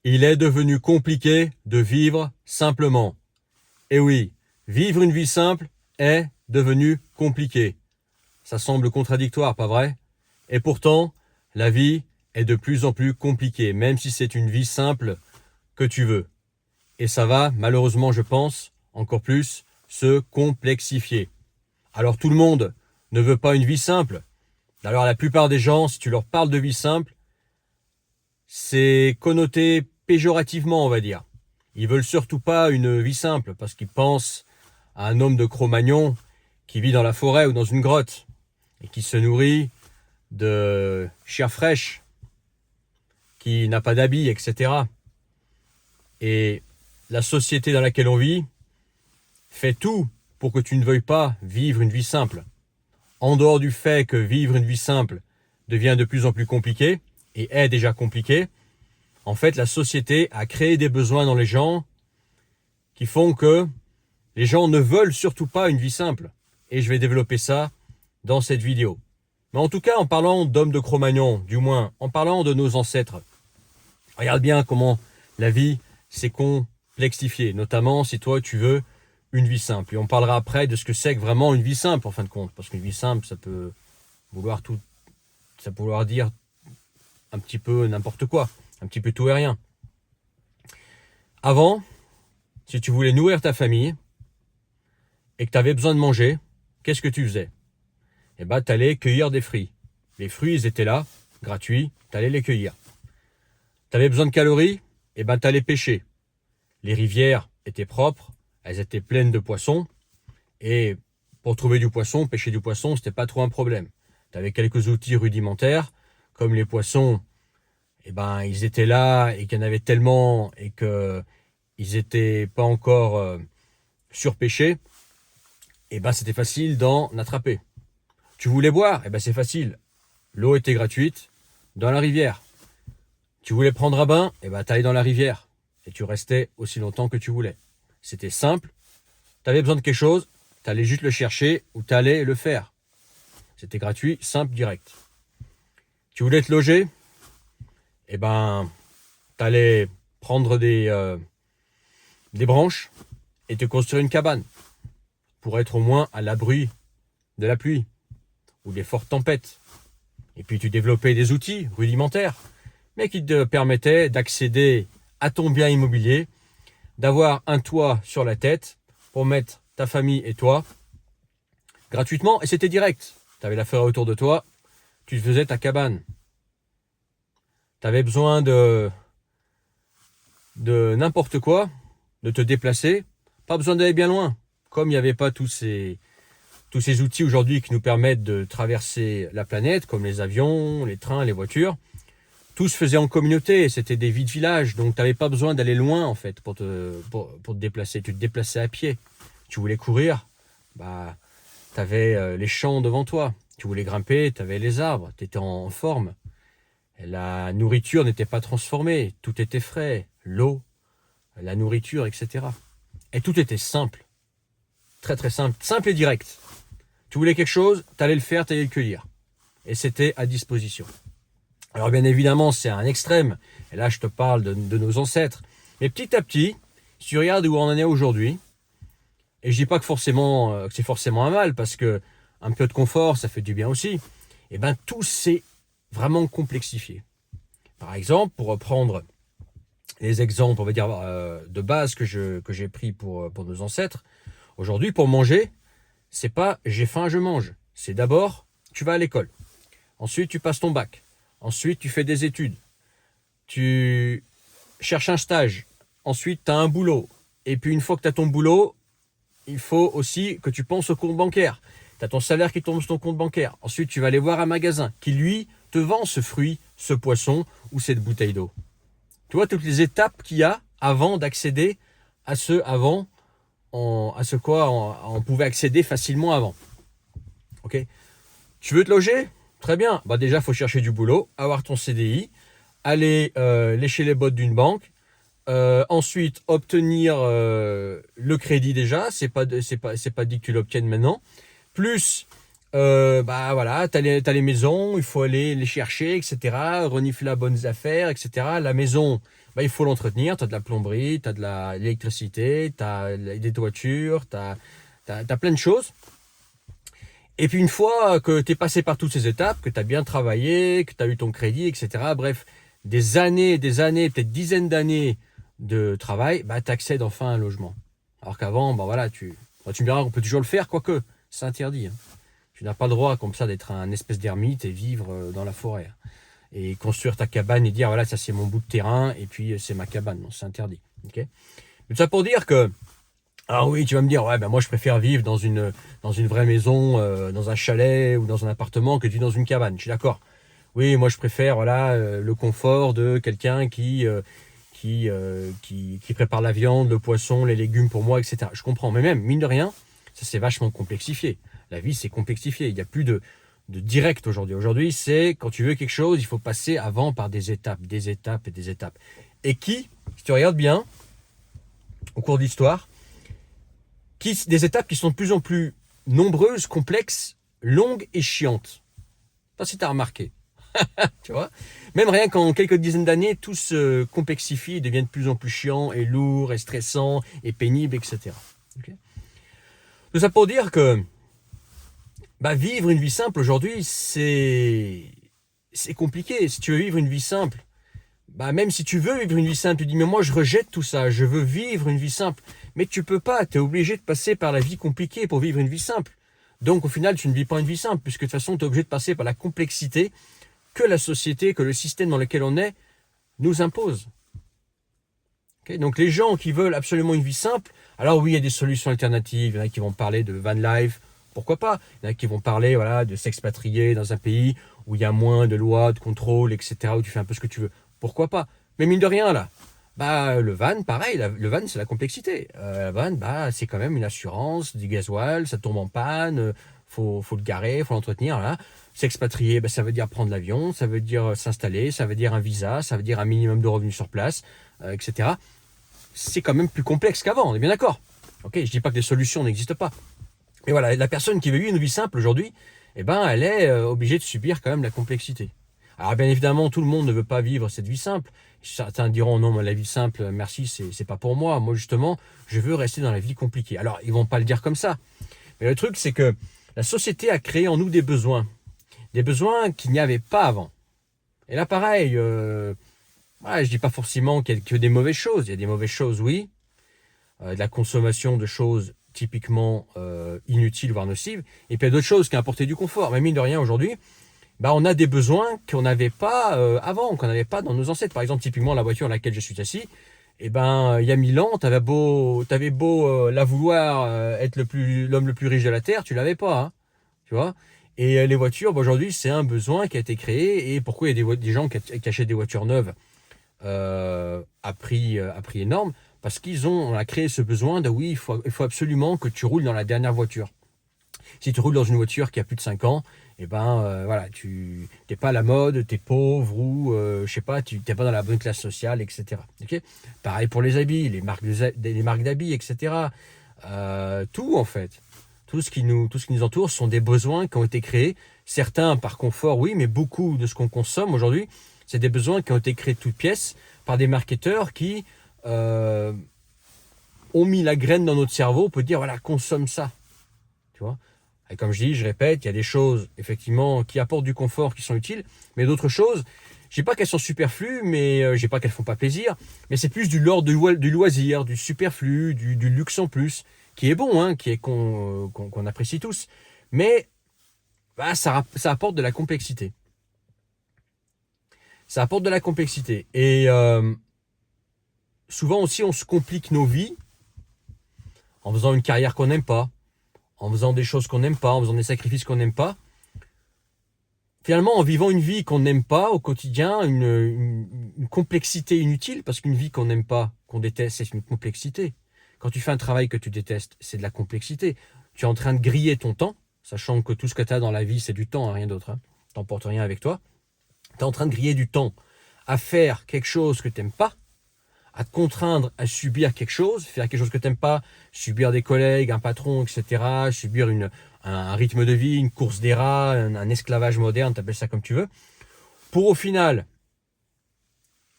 Il est devenu compliqué de vivre simplement. Et oui, vivre une vie simple est devenu compliqué. Ça semble contradictoire, pas vrai? Et pourtant, la vie est de plus en plus compliquée, même si c'est une vie simple que tu veux. Et ça va, malheureusement, je pense, encore plus, se complexifier. Alors tout le monde ne veut pas une vie simple. Alors la plupart des gens, si tu leur parles de vie simple, c'est connoté péjorativement, on va dire. Ils veulent surtout pas une vie simple, parce qu'ils pensent à un homme de Cro-Magnon qui vit dans la forêt ou dans une grotte, et qui se nourrit de chair fraîche, qui n'a pas d'habits, etc. Et la société dans laquelle on vit fait tout pour que tu ne veuilles pas vivre une vie simple. En dehors du fait que vivre une vie simple devient de plus en plus compliqué, et est déjà compliqué, en fait, la société a créé des besoins dans les gens qui font que les gens ne veulent surtout pas une vie simple. Et je vais développer ça dans cette vidéo. Mais en tout cas, en parlant d'hommes de Cro-Magnon, du moins en parlant de nos ancêtres, regarde bien comment la vie s'est complexifiée, notamment si toi tu veux une vie simple. Et on parlera après de ce que c'est que vraiment une vie simple en fin de compte, parce qu'une vie simple, ça peut vouloir dire un petit peu n'importe quoi, un petit peu tout et rien. Avant, si tu voulais nourrir ta famille et que tu avais besoin de manger, qu'est-ce que tu faisais? Eh ben, tu allais cueillir des fruits. Les fruits, ils étaient là, gratuits, tu allais les cueillir. Tu avais besoin de calories? Eh ben, tu allais pêcher. Les rivières étaient propres, elles étaient pleines de poissons, et pour trouver du poisson, pêcher du poisson, c'était pas trop un problème. Tu avais quelques outils rudimentaires, comme les poissons, eh ben, ils étaient là, et qu'il y en avait tellement, et que ils étaient pas encore surpêchés, eh ben, c'était facile d'en attraper. Tu voulais boire? Eh ben, c'est facile. L'eau était gratuite dans la rivière. Tu voulais prendre un bain? Eh ben, t'allais dans la rivière. Et tu restais aussi longtemps que tu voulais. C'était simple. T'avais besoin de quelque chose, t'allais juste le chercher ou t'allais le faire. C'était gratuit, simple, direct. Tu voulais te loger? Eh ben, t'allais prendre des branches et te construire une cabane pour être au moins à l'abri de la pluie ou des fortes tempêtes. Et puis tu développais des outils rudimentaires, mais qui te permettaient d'accéder à ton bien immobilier, d'avoir un toit sur la tête pour mettre ta famille et toi gratuitement, et c'était direct. Tu avais la forêt autour de toi, tu faisais ta cabane. Tu avais besoin de n'importe quoi, de te déplacer, pas besoin d'aller bien loin. Comme il n'y avait pas tous ces outils aujourd'hui qui nous permettent de traverser la planète, comme les avions, les trains, les voitures, tout se faisait en communauté, c'était des vides-villages, donc tu n'avais pas besoin d'aller loin en fait pour te déplacer. Tu te déplaçais à pied. Tu voulais courir, bah, tu avais les champs devant toi. Tu voulais grimper, tu avais les arbres, tu étais en forme. La nourriture n'était pas transformée, tout était frais, l'eau, la nourriture, etc. Et tout était simple, très très simple, simple et direct. Tu voulais quelque chose, tu allais le faire, tu allais le cueillir. Et c'était à disposition. Alors bien évidemment, c'est un extrême. Et là, je te parle de nos ancêtres. Mais petit à petit, si tu regardes où on en est aujourd'hui, et je dis pas que c'est forcément un mal, parce que un peu de confort, ça fait du bien aussi, et ben tout s'est vraiment complexifié. Par exemple, pour reprendre les exemples, on va dire, de base que j'ai pris pour nos ancêtres, aujourd'hui, pour manger, c'est pas j'ai faim, je mange. C'est d'abord, tu vas à l'école. Ensuite, tu passes ton bac. Ensuite, tu fais des études. Tu cherches un stage. Ensuite, tu as un boulot. Et puis, une fois que tu as ton boulot, il faut aussi que tu penses au compte bancaire. Tu as ton salaire qui tombe sur ton compte bancaire. Ensuite, tu vas aller voir un magasin qui, lui, te vend ce fruit, ce poisson ou cette bouteille d'eau. Tu vois toutes les étapes qu'il y a avant d'accéder à ce quoi on pouvait accéder facilement avant. Ok. Tu veux te loger? Très bien. Bah déjà, il faut chercher du boulot, avoir ton CDI, aller lécher les bottes d'une banque, ensuite obtenir le crédit déjà. C'est pas dit que tu l'obtiennes maintenant. Plus, bah voilà, t'as les maisons, il faut aller les chercher, etc. Renifler la bonne affaire, etc. La maison, bah, il faut l'entretenir. Tu as de la plomberie, tu as de l'électricité, tu as des toitures, tu as plein de choses. Et puis une fois que tu es passé par toutes ces étapes, que tu as bien travaillé, que tu as eu ton crédit, etc., bref, des années, peut-être dizaines d'années de travail, bah, tu accèdes enfin à un logement. Alors qu'avant, bah, voilà, tu me diras, on peut toujours le faire, quoique, c'est interdit. Hein. Tu n'as pas le droit comme ça d'être un espèce d'ermite et vivre dans la forêt. Et construire ta cabane et dire, voilà, ça c'est mon bout de terrain, et puis c'est ma cabane. Non, c'est interdit. Okay, mais tout ça pour dire que, ah oui, tu vas me dire, ouais, ben moi je préfère vivre dans une vraie maison, dans un chalet ou dans un appartement que de vivre dans une cabane. Je suis d'accord. Oui, moi je préfère voilà le confort de quelqu'un qui prépare la viande, le poisson, les légumes pour moi, etc. Je comprends. Mais même, mine de rien, ça c'est vachement complexifié. La vie c'est complexifié. Il n'y a plus de direct aujourd'hui. Aujourd'hui, c'est quand tu veux quelque chose, il faut passer avant par des étapes et des étapes. Et si tu regardes bien, au cours de l'histoire, des étapes qui sont de plus en plus nombreuses, complexes, longues et chiantes. Je sais pas si tu as remarqué. Tu vois, même rien qu'en quelques dizaines d'années, tout se complexifie, devient de plus en plus chiant et lourd et stressant et pénible, etc. Okay, tout ça pour dire que vivre une vie simple aujourd'hui, c'est compliqué. Si tu veux vivre une vie simple, même si tu veux vivre une vie simple, tu dis mais moi je rejette tout ça, je veux vivre une vie simple. Mais tu peux pas, tu es obligé de passer par la vie compliquée pour vivre une vie simple. Donc au final, tu ne vis pas une vie simple, puisque de toute façon, tu es obligé de passer par la complexité que la société, que le système dans lequel on est, nous impose. Okay, donc les gens qui veulent absolument une vie simple, alors oui, il y a des solutions alternatives, il y en a qui vont parler de van life, pourquoi pas, il y en a qui vont parler de s'expatrier dans un pays où il y a moins de lois, de contrôle, etc., où tu fais un peu ce que tu veux, pourquoi pas. Mais mine de rien, là, le van, pareil, le van, c'est la complexité. Le van, c'est quand même une assurance, du gasoil, ça tombe en panne, faut le garer, faut l'entretenir. Là. S'expatrier, ça veut dire prendre l'avion, ça veut dire s'installer, ça veut dire un visa, ça veut dire un minimum de revenus sur place, etc. C'est quand même plus complexe qu'avant, on est bien d'accord. Ok, je dis pas que les solutions n'existent pas. Mais voilà, la personne qui veut vivre une vie simple aujourd'hui, elle est obligée de subir quand même la complexité. Alors bien évidemment, tout le monde ne veut pas vivre cette vie simple. Certains diront non, mais la vie simple, merci, c'est pas pour moi. Moi justement, je veux rester dans la vie compliquée. Alors ils vont pas le dire comme ça. Mais le truc, c'est que la société a créé en nous des besoins qu'il n'y avait pas avant. Et là, pareil, je dis pas forcément qu'il y a que des mauvaises choses. Il y a des mauvaises choses, oui. De la consommation de choses typiquement inutiles, voire nocives. Et puis il y a d'autres choses qui apportent du confort. Mais mine de rien, aujourd'hui, on a des besoins qu'on n'avait pas avant, qu'on n'avait pas dans nos ancêtres. Par exemple, typiquement, la voiture dans laquelle je suis assis, il y a 1000 ans, t'avais beau la vouloir être l'homme le plus riche de la Terre, tu l'avais pas, hein, tu vois. Et les voitures, aujourd'hui, c'est un besoin qui a été créé. Et pourquoi il y a des gens qui achètent des voitures neuves à prix énorme? Parce on a créé ce besoin de oui, il faut absolument que tu roules dans la dernière voiture. Si tu roules dans une voiture qui a plus de 5 ans, tu n'es pas à la mode, tu es pauvre ou je sais pas, tu n'es pas dans la bonne classe sociale, etc. Okay, pareil pour les habits, les marques d'habits, etc. Tout en fait, tout ce qui nous entoure sont des besoins qui ont été créés. Certains par confort, oui, mais beaucoup de ce qu'on consomme aujourd'hui, c'est des besoins qui ont été créés de toutes pièces par des marketeurs qui ont mis la graine dans notre cerveau. On peut dire voilà, consomme ça, tu vois. Et comme je dis, je répète, il y a des choses, effectivement, qui apportent du confort, qui sont utiles, mais d'autres choses, je dis pas qu'elles sont superflues, mais je dis pas qu'elles font pas plaisir, mais c'est plus du l'ordre du loisir, du superflu, du luxe en plus, qui est bon, hein, qu'on apprécie tous, mais ça apporte de la complexité. Ça apporte de la complexité. Et souvent aussi, on se complique nos vies en faisant une carrière qu'on n'aime pas, en faisant des choses qu'on n'aime pas, en faisant des sacrifices qu'on n'aime pas. Finalement, en vivant une vie qu'on n'aime pas au quotidien, une complexité inutile, parce qu'une vie qu'on n'aime pas, qu'on déteste, c'est une complexité. Quand tu fais un travail que tu détestes, c'est de la complexité. Tu es en train de griller ton temps, sachant que tout ce que tu as dans la vie, c'est du temps, hein, rien d'autre. Hein. Tu n'emportes rien avec toi. Tu es en train de griller du temps à faire quelque chose que tu n'aimes pas, à te contraindre à subir quelque chose, faire quelque chose que tu n'aimes pas, subir des collègues, un patron, etc., subir un rythme de vie, une course des rats, un esclavage moderne, t'appelles ça comme tu veux, pour au final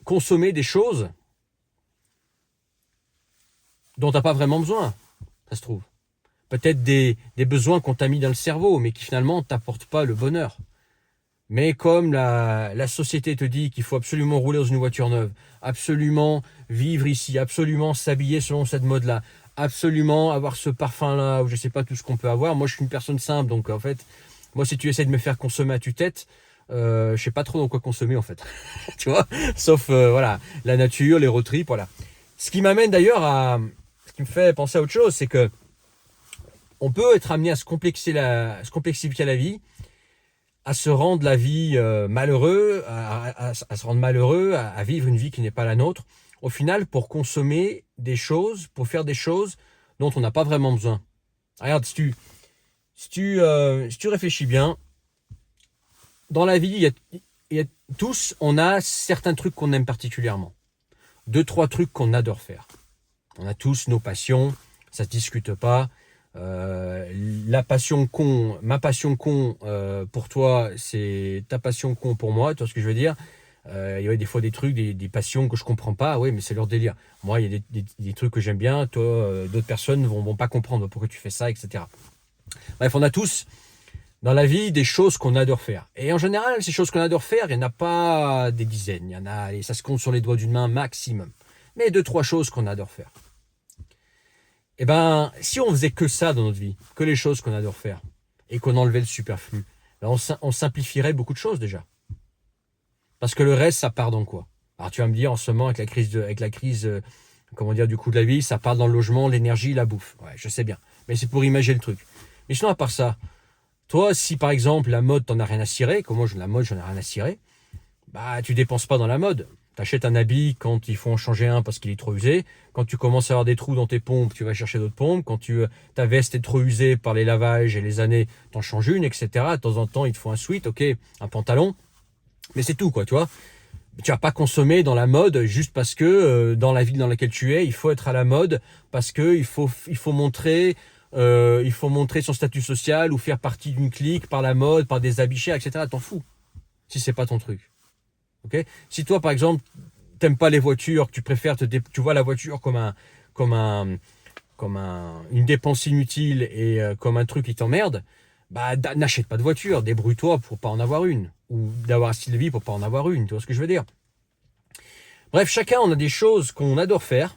consommer des choses dont tu n'as pas vraiment besoin, ça se trouve. Peut-être des besoins qu'on t'a mis dans le cerveau, mais qui finalement ne t'apportent pas le bonheur. Mais comme la société te dit qu'il faut absolument rouler dans une voiture neuve, absolument vivre ici, absolument s'habiller selon cette mode-là, absolument avoir ce parfum-là, ou je sais pas tout ce qu'on peut avoir. Moi, je suis une personne simple, donc en fait, moi, si tu essaies de me faire consommer à tue-tête, je sais pas trop dans quoi consommer en fait. Tu vois, sauf voilà, la nature, les road trips, voilà. Ce qui m'amène d'ailleurs ce qui me fait penser à autre chose, c'est que on peut être amené à se complexifier la vie, à se rendre la vie malheureux, à se rendre malheureux, à vivre une vie qui n'est pas la nôtre, au final pour consommer des choses, pour faire des choses dont on n'a pas vraiment besoin. Regarde, si tu réfléchis bien, dans la vie, tous, on a certains trucs qu'on aime particulièrement. 2-3 trucs qu'on adore faire. On a tous nos passions, ça ne se discute pas. Ma passion con pour toi, c'est ta passion con pour moi, tu vois ce que je veux dire. Il y a des fois des trucs, des passions que je comprends pas, oui, mais c'est leur délire. Moi, il y a des trucs que j'aime bien, toi, d'autres personnes vont pas comprendre pourquoi tu fais ça, etc. Bref, on a tous dans la vie des choses qu'on adore faire. Et en général, ces choses qu'on adore faire, il n'y en a pas des dizaines, il y en a, et ça se compte sur les doigts d'une main maximum. Mais 2-3 choses qu'on adore faire. Eh ben, si on faisait que ça dans notre vie, que les choses qu'on adore faire, et qu'on enlevait le superflu, ben on simplifierait beaucoup de choses déjà. Parce que le reste, ça part dans quoi? Alors tu vas me dire, en ce moment, avec la crise, comment dire, du coût de la vie, ça part dans le logement, l'énergie, la bouffe. Ouais, je sais bien. Mais c'est pour imaginer le truc. Mais sinon, à part ça, toi, si par exemple la mode t'en as rien à cirer, comme moi la mode j'en ai rien à cirer, bah tu dépenses pas dans la mode. T'achètes un habit quand il faut en changer un parce qu'il est trop usé. Quand tu commences à avoir des trous dans tes pompes, tu vas chercher d'autres pompes. Quand ta veste est trop usée par les lavages et les années, t'en changes une, etc. De temps en temps, il te faut un sweat, ok, un pantalon. Mais c'est tout, quoi, tu vois. Tu vas pas consommer dans la mode juste parce que dans la ville dans laquelle tu es, il faut être à la mode parce que il faut montrer son statut social ou faire partie d'une clique par la mode, par des habits chers, etc. T'en fous si c'est pas ton truc. Ok? Si toi par exemple t'aimes pas les voitures, que tu préfères tu vois la voiture comme une dépense inutile et comme un truc qui t'emmerde, bah n'achète pas de voiture, débrouille-toi pour pas en avoir une ou d'avoir un style de vie pour pas en avoir une. Tu vois ce que je veux dire? Bref, chacun on a des choses qu'on adore faire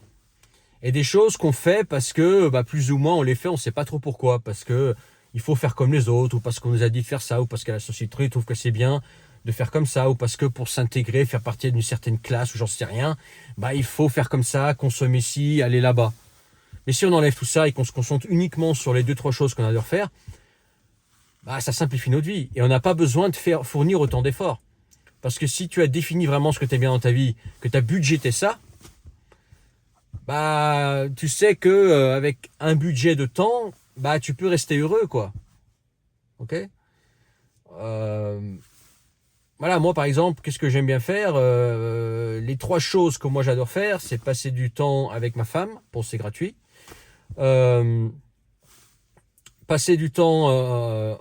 et des choses qu'on fait parce que plus ou moins on les fait, on sait pas trop pourquoi, parce que il faut faire comme les autres ou parce qu'on nous a dit de faire ça ou parce que la société trouve que c'est bien de faire comme ça ou parce que pour s'intégrer, faire partie d'une certaine classe ou j'en sais rien, il faut faire comme ça, consommer ici, aller là-bas. Mais si on enlève tout ça et qu'on se concentre uniquement sur les 2-3 choses qu'on adore faire, ça simplifie notre vie et on n'a pas besoin de fournir autant d'efforts. Parce que si tu as défini vraiment ce que tu aimes bien dans ta vie, que tu as budgété ça, tu sais que avec un budget de temps, tu peux rester heureux, quoi. Ok? Voilà, moi par exemple, qu'est-ce que j'aime bien faire? Les 3 choses que moi j'adore faire, c'est passer du temps avec ma femme, bon c'est gratuit. Passer du temps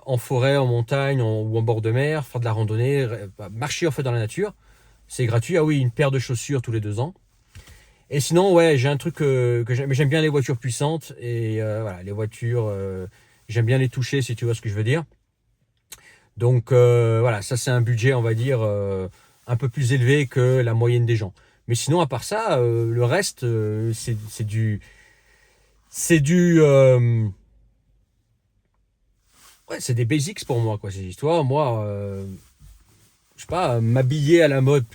en forêt, en montagne ou en bord de mer, faire de la randonnée, marcher en fait dans la nature, c'est gratuit. Ah oui, une paire de chaussures tous les 2 ans. Et sinon, ouais, j'ai un truc que j'aime bien les voitures puissantes et voilà, les voitures, j'aime bien les toucher si tu vois ce que je veux dire. Donc voilà, ça c'est un budget, on va dire, un peu plus élevé que la moyenne des gens. Mais sinon, à part ça, le reste, c'est ouais, c'est des basics pour moi, quoi, ces histoires. Moi, je sais pas, m'habiller à la mode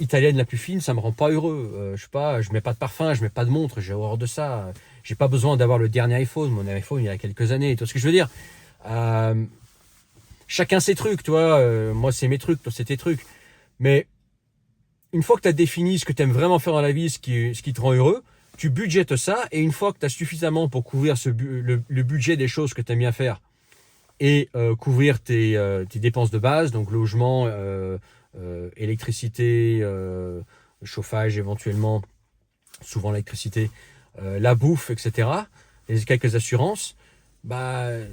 italienne la plus fine, ça me rend pas heureux. Je sais pas, je mets pas de parfum, je mets pas de montre, j'ai horreur de ça. J'ai pas besoin d'avoir le dernier iPhone. Mon iPhone, il y a quelques années. Tu vois ce que je veux dire? Chacun ses trucs, tu vois. Moi, c'est mes trucs, toi, c'est tes trucs. Mais une fois que tu as défini ce que tu aimes vraiment faire dans la vie, ce qui te rend heureux, tu budgètes ça. Et une fois que tu as suffisamment pour couvrir le budget des choses que tu aimes bien faire et couvrir tes dépenses de base, donc logement, électricité, chauffage éventuellement, souvent l'électricité, la bouffe, etc., et quelques assurances,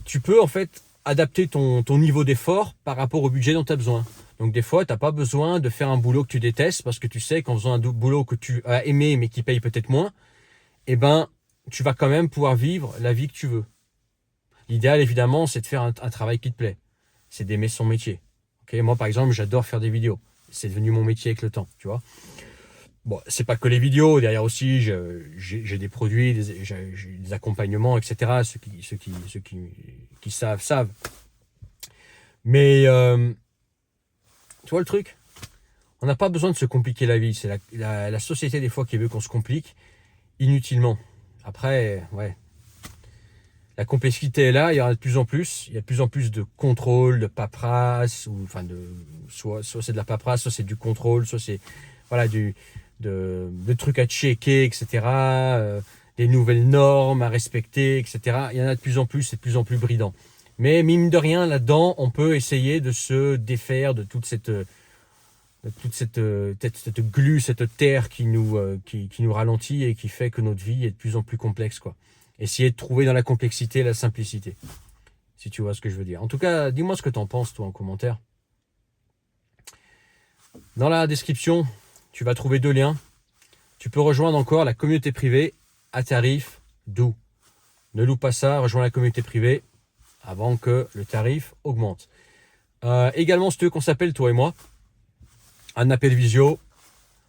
tu peux en fait adapter ton niveau d'effort par rapport au budget dont tu as besoin. Donc des fois, tu n'as pas besoin de faire un boulot que tu détestes parce que tu sais qu'en faisant un boulot que tu as aimé mais qui paye peut-être moins, tu vas quand même pouvoir vivre la vie que tu veux. L'idéal, évidemment, c'est de faire un travail qui te plaît. C'est d'aimer son métier. Okay, moi, par exemple, j'adore faire des vidéos. C'est devenu mon métier avec le temps, tu vois. Bon, c'est pas que les vidéos. Derrière aussi, j'ai des produits, j'ai des accompagnements, etc. Ceux qui savent. Mais, tu vois le truc? On n'a pas besoin de se compliquer la vie. C'est la société, des fois, qui veut qu'on se complique inutilement. Après, ouais. La complexité est là, il y en a de plus en plus. Il y a de plus en plus de contrôle, de paperasse, ou enfin soit c'est de la paperasse, soit c'est du contrôle, soit c'est voilà de trucs à checker, etc. Des nouvelles normes à respecter, etc. Il y en a de plus en plus, c'est de plus en plus bridant. Mais mine de rien, là-dedans, on peut essayer de se défaire de toute cette glu, cette terre qui nous ralentit et qui fait que notre vie est de plus en plus complexe, quoi. Essayer de trouver dans la complexité la simplicité, si tu vois ce que je veux dire. En tout cas, dis-moi ce que tu en penses, toi, en commentaire. Dans la description, tu vas trouver 2 liens. Tu peux rejoindre encore la communauté privée à tarif doux. Ne loupe pas ça, rejoins la communauté privée avant que le tarif augmente. Également, si tu veux qu'on s'appelle, toi et moi, un appel visio,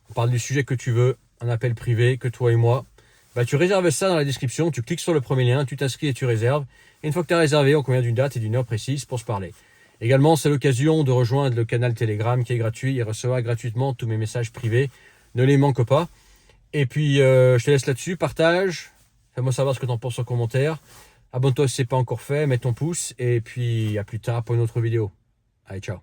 on parle du sujet que tu veux, un appel privé que toi et moi. Bah, tu réserves ça dans la description, tu cliques sur le premier lien, tu t'inscris et tu réserves. Et une fois que tu as réservé, on convient d'une date et d'une heure précise pour se parler. Également, c'est l'occasion de rejoindre le canal Telegram qui est gratuit et recevoir gratuitement tous mes messages privés. Ne les manque pas. Et puis, je te laisse là-dessus, partage, fais-moi savoir ce que tu en penses en commentaire. Abonne-toi si ce n'est pas encore fait, mets ton pouce et puis à plus tard pour une autre vidéo. Allez, ciao.